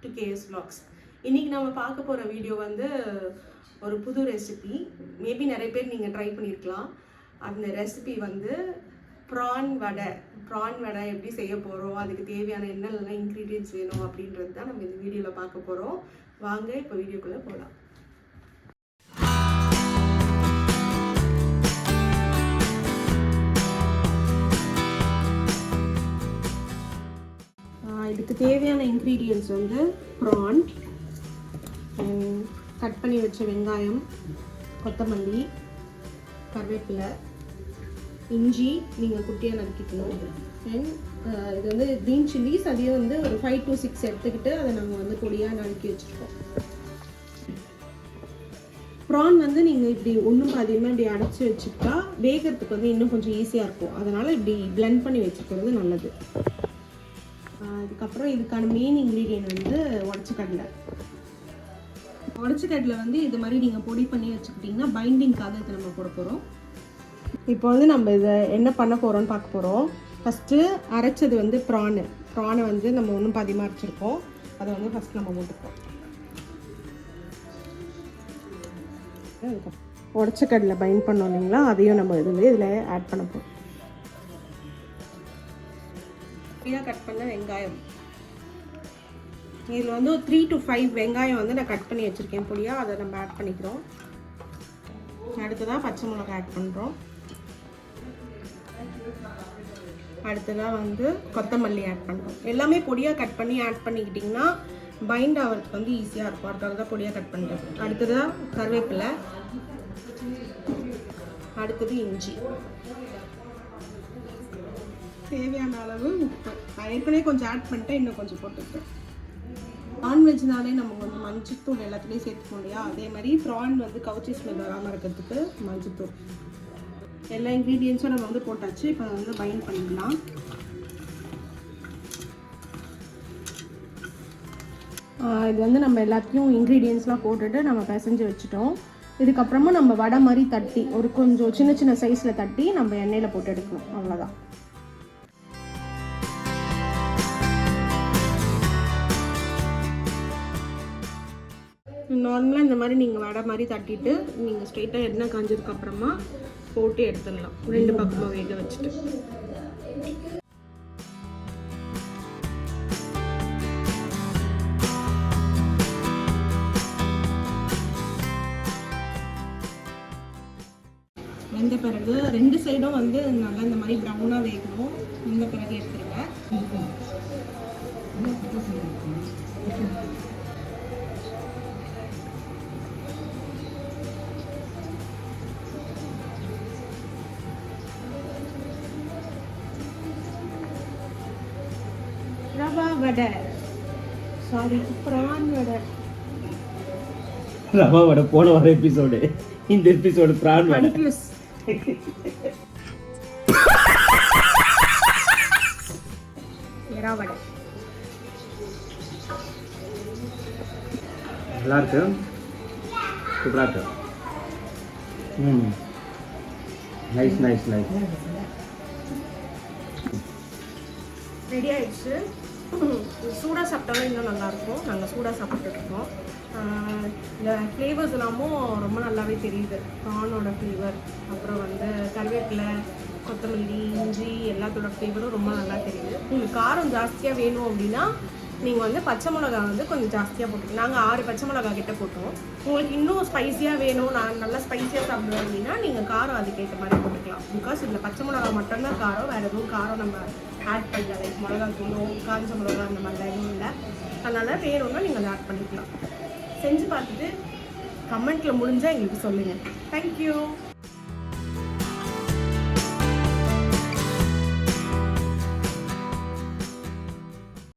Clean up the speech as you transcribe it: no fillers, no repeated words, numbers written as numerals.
To KS vlogs. இன்றைக்கி நம்ம பார்க்க போகிற வீடியோ வந்து ஒரு புது ரெசிபி. மேபி நிறைய பேர் நீங்கள் ட்ரை பண்ணியிருக்கலாம். அந்த ரெசிபி வந்து ப்ரான் வடை எப்படி செய்ய போகிறோம், அதுக்கு தேவையான என்னெல்லாம் இன்க்ரீடியன்ட்ஸ் வேணும் அப்படின்றது தான் நம்ம இந்த வீடியோவில் பார்க்க போகிறோம். வாங்க இப்போ வீடியோக்குள்ளே போகலாம். இதுக்கு தேவையான இன்க்ரீடியன்ட்ஸ் வந்து ப்ரான், கட் பண்ணி வச்ச வெங்காயம், கொத்தமல்லி, கருவேப்பிலை, இஞ்சி நீங்கள் குட்டியாக நறுக்கிக்கணும். அண்ட் இது வந்து க்ரீன் சில்லிஸ், அதையும் வந்து ஒரு 5 to 6 எடுத்துக்கிட்டு அதை நாங்கள் வந்து பொடியாக நறுக்கி வச்சுருக்கோம். ப்ரான் வந்து நீங்கள் இப்படி ஒன்றும் அதிகமாக இப்படி அடைச்சி வச்சுக்கிட்டா வேகிறதுக்கு வந்து இன்னும் கொஞ்சம் ஈஸியாக இருக்கும். அதனால் இப்படி பிளெண்ட் பண்ணி வச்சுக்கிறது நல்லது. அதுக்கப்புறம் இதுக்கான மெயின் இன்க்ரீடியன்ட் வந்து உடச்சக்கடலை வந்து இது மாதிரி நீங்கள் பொடி பண்ணி வச்சுக்கிட்டிங்கன்னா பைண்டிங்காக இதை நம்ம போட போகிறோம். இப்போ வந்து நம்ம இதை என்ன பண்ண போகிறோம்னு பார்க்க போகிறோம். ஃபஸ்ட்டு அரைச்சது வந்து ப்ரானை வந்து நம்ம ஒன்றும் பாதியமாக அரைச்சிருக்கோம். அதை வந்து ஃபஸ்ட் நம்ம போட்டுப்போம். உடச்சக்கடலை பைண்ட் பண்ணோம் இல்லைங்களா, அதையும் நம்ம இதில் ஆட் பண்ண போகிறோம். இதாக கட் பண்ண வெங்காயம், இதில் வந்து 3 to 5 வெங்காயம் வந்து நான் கட் பண்ணி வச்சுருக்கேன் பொடியாக, அதை நம்ம ஆட் பண்ணிக்கிறோம். அடுத்ததாக பச்சை மிளகாய் ஆட் பண்ணுறோம். அடுத்ததாக வந்து கொத்தமல்லி ஆட் பண்ணுறோம். எல்லாமே பொடியாக கட் பண்ணி ஆட் பண்ணிக்கிட்டிங்கன்னா பைண்ட் ஆகிறதுக்கு வந்து ஈஸியாக இருக்கும். அதுக்காக தான் பொடியாக கட் பண்ணுறது. அடுத்ததாக கருவேப்பிலை, அடுத்தது இஞ்சி, தேவையான அளவு உப்பு. நான் ஏற்கனவே கொஞ்சம் ஆட் பண்ணிட்டேன், இன்னும் கொஞ்சம் போட்டுக்கிறேன். நான்வெஜ்னாலே நம்ம கொஞ்சம் மஞ்சத்தூள் எல்லாத்துலேயும் சேர்த்துக்கோம் இல்லையா, அதே மாதிரி ப்ரான் வந்து கவுச்சி ஸ்மெல் வராமல் இருக்கிறதுக்கு மஞ்சத்தூள். எல்லா இன்க்ரீடியன்ஸும் நம்ம வந்து போட்டாச்சு. இப்போ அதை வந்து பைண்ட் பண்ணிக்கலாம். இது வந்து நம்ம எல்லாத்தையும் இன்க்ரீடியன்ஸ்லாம் போட்டுட்டு நம்ம பிசைஞ்சு வச்சுட்டோம். இதுக்கப்புறமா நம்ம வடை மாதிரி தட்டி ஒரு கொஞ்சம் சின்ன சின்ன சைஸில் தட்டி நம்ம எண்ணெயில் போட்டு எடுக்கணும். அவ்வளோதான். நார்மலாக இந்த மாதிரி நீங்கள் வடை மாதிரி தட்டிட்டு நீங்கள் ஸ்ட்ரெயிட்டாக எண்ணெய் காஞ்சதுக்கப்புறமா போட்டு எடுத்துடலாம், 2 பக்கமாக வேக வச்சுட்டு. வெந்த பிறகு 2 சைடும் வந்து நல்லா இந்த மாதிரி ப்ரௌனாக வேகணும். இந்த பிறகு எடுத்துருங்க. ரவா வடை, ப்ரான் வடை. ரவா வடை போன வர எபிசோடு, இந்த எபிசோடு ப்ரான் வடை. எறா வடை நல்லா இருக்கு, சூப்பராக இருக்கு. Nice nice nice. ரெடி ஆயிடுச்சு. சூடாக சாப்பிட்டாலும் இன்னும் நல்லாயிருக்கும். நாங்கள் சூடாக சாப்பிட்டுருக்கோம். இந்த ஃப்ளேவர்ஸ் எல்லாமும் ரொம்ப நல்லாவே தெரியுது. ப்ரானோட ஃப்ளேவர், அப்புறம் வந்து கருவேப்பிலை, கொத்தமல்லி, இஞ்சி எல்லாத்தோட ஃப்ளேவரும் ரொம்ப நல்லா தெரியுது. உங்களுக்கு காரம் ஜாஸ்தியாக வேணும் அப்படின்னா நீங்கள் வந்து பச்சை மிளகா வந்து கொஞ்சம் ஜாஸ்தியாக போட்டுக்கோங்க. நாங்கள் 6 பச்சை மிளகா கிட்ட போட்டோம். உங்களுக்கு இன்னும் ஸ்பைஸியாக வேணும், நான் நல்லா ஸ்பைஸியாக சாப்பிடுவேன் அப்படின்னா நீங்கள் காரம் அதுக்கேற்ற மாதிரி போட்டுக்கலாம். பிகாஸ் இதில் பச்சை மிளகா மட்டும்தான் காரம், வேறு எதுவும் காரம் நம்ம ஆட் பண்ணல. லைக் மிளகா தூளும் காஞ்ச மிளகா அந்த மாதிரிலாம் எதுவும் இல்லை. அதனால் வேணும்னா நீங்கள் அதை ஆட் பண்ணிக்கலாம். செஞ்சு பார்த்துட்டு கமெண்ட்டில் முடிஞ்சால் எங்களுக்கு சொல்லுங்கள். தேங்க்யூ.